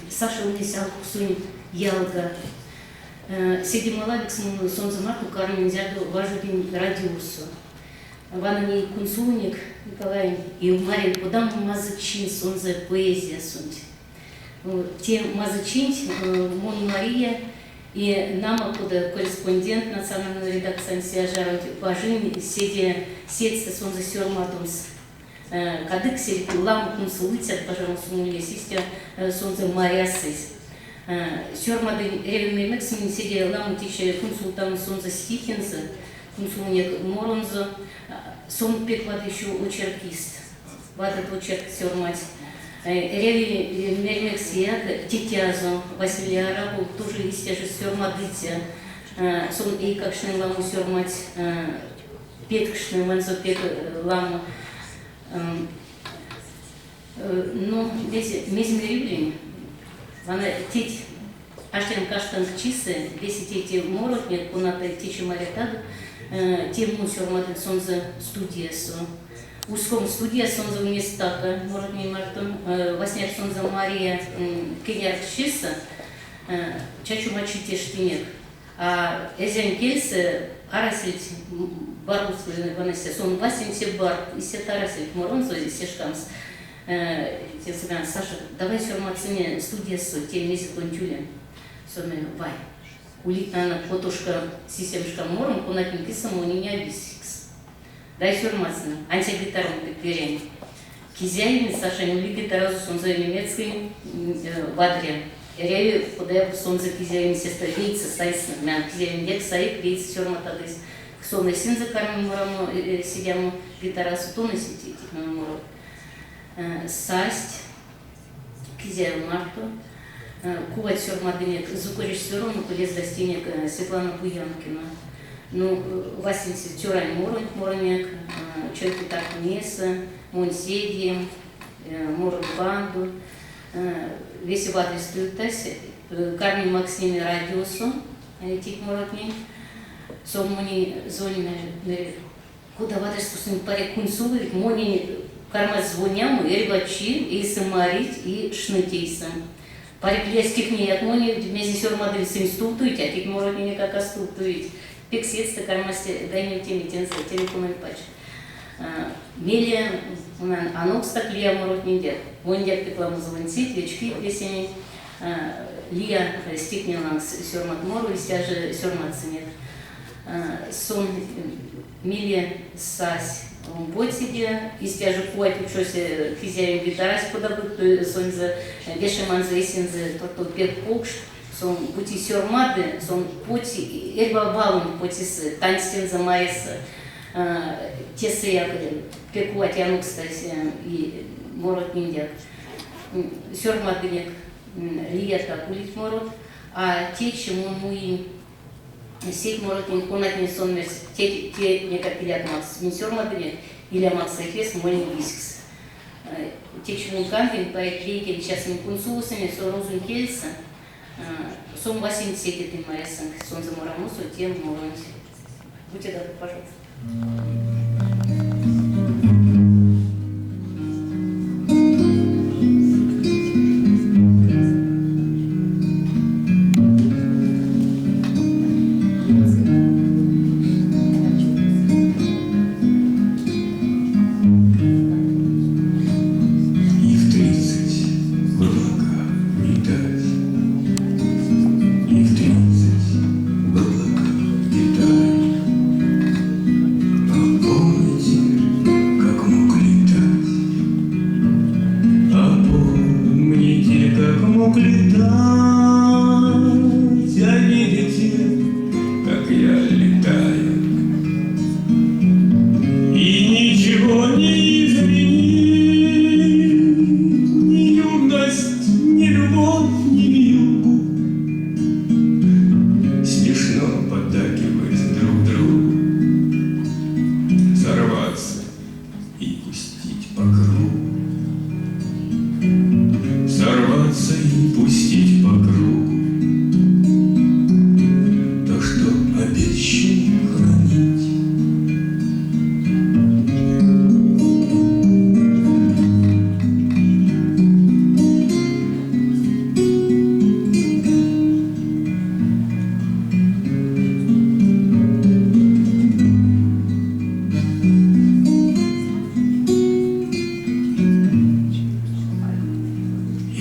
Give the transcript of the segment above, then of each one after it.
Саша унесял кусунь ялга. Седималавик сонза марку кармин зяду важудин радиусу. Ванани кунсуник Николай и Марин кудам мазычин сонза поэзия сунь. Те мазычин Мон Мария и нам куда корреспондент национальной редакции Сиажаров Пажин сеть сонза сёрматумс. Кадык селит лам кунсулыцят, пожалуйста, муле систя сонза марясыз. Сёрмады ревмемекс мин сидя лам тиче кунсултам сонза стихинза, кунсулник моронза, сон пеквад еще очеркист. Вадат очерк сёрмать. Реви мермекс як титязо, Василия Арабу тоже истя же сёрмадыця. Сон и какшны ламу сёрмать, петкшны манзо пек ламу. Но мезмерюлин, она теть аштрем каштан чисы, весь эти моротни, куната течи маритаду, тем мусормады сонза студиясу. Уском студия сонза местака, моротни мартон, восьмер сонза Мария кеняр чиса, чачу мачи тештинек. А эзен кельсы арасить барус выносят, сон васим все бар, и все тарасить моронзо, и все штамс. Те сказали, Саша, давай сёрмацыне студия с тем месяц контюлем, соме вай. Улитна на потушка системшка мором, кунатники само не обисикс. Дай сёрмацыне, антигитаром пекверень. Кизяйни Саша не улики таразу сонза немецкий вадре. Реви подая сонза кизяйни сестра вейца сайсна, мян кизяйни дек сайк вейца сёрматадыс. Сонный синза карми морамо сидямо гитарасу тона сидит на моро. Састь, кизяю марту, кувать сёрмадынек, звукорежиссером, полез достинек Светлана Буянкина. Ну, Васенси тюрань моронек, чойки так меса, монседи, морон банду, весь в адрес туютаси, карми Максиме радиусу, тик моротни, сомони зони куда в адрес тусын паре кунсулы, мони карма звоням, и рыбачи, и самарить, и шнытейсам. Паре пляских не отмони, вместе сёрмадын сын стултуить, а тик моротни никак остултуить. Пексетство кармасте дайнем теме тенса телефонной пач. Мелия анокс так лия морот не дед. Вон дед пекла звонцит, вечки весенний. Лия стикнила сёрмат мору, и стяжи сёрмат ценет. Сон мелия сась ботиде, и стяжи куать учёсе кизяем гитарась подобыт, сон за вешеман за эсензе торту пек полкш. Сон пути сёрмады, сон пути эрба валун потисы, танстен за маеса, тесы ягоды, пекуать янук стаси и морот ниндяк. Сёрмадынек лията кулит морот, а те, чему мы сеть морот не конать не сон мерс, те некак илят макс, не сёрмадынек, или макса хес мой вискс. Те, чему кампин, поэт лейки, сейчас не кунсулусами, сорозун кельса, сон васин сетит и маэсан, сон за морамусу, тем моранси. Будьте добры, пожалуйста.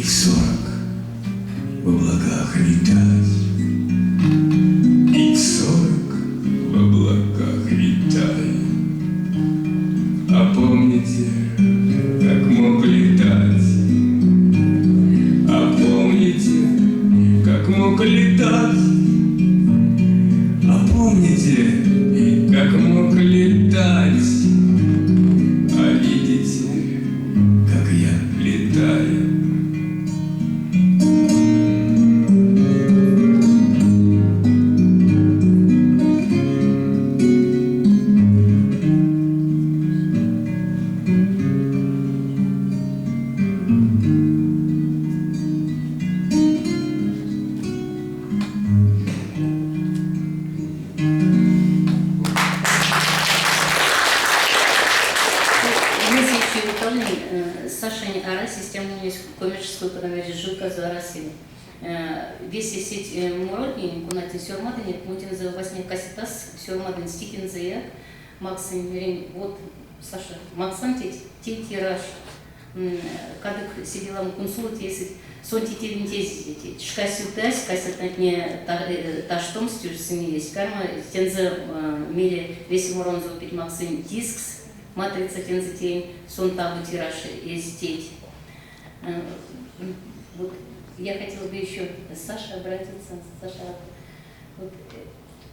и в 40 в облаках летать, и в 40 в облаках летай. А помните, как мог летать? А помните, как мог летать? А помните, как мог летать? А видите, как я летаю? Сашень Арас, систему коммерческую экономию Жука за Россию. Весь сеть Муродни, Кунати Сюрмадани, Мутин за 8 кассетас, Сюрмадин Стикин за я, Максим Рень, вот Саша, Максим тираж, кадык сидела в консулте, если сонти тевинтези, шкасютась, кассетные таштом стюрсами есть, карма тенза мили весь Муронзу пить Максим дискс, матрица тензитей, сон табу тираж ездить. Вот я хотела бы еще Саше обратиться. Саша, вот,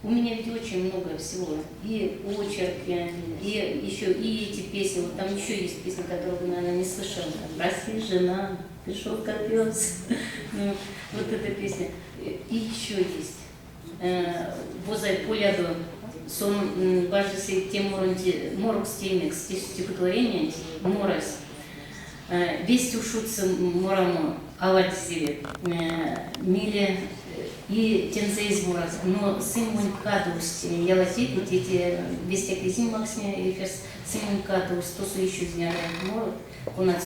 у меня ведь очень много всего. И очерки, и еще и эти песни. Вот там еще есть песня, которую вы, наверное, не слышали. «Прости, жена, пришел капец». Вот эта песня. И еще есть. «Возай поляду». Сон баждеси тем морокс темекс, стихотворение морос. Весть ушутся мораму авардзиве, миле и тензейз морос, но сын мой кадус, я латит, вот эти вести аквизим максиме, и ферс сын мой кадус, то, что еще из дня морок, у нас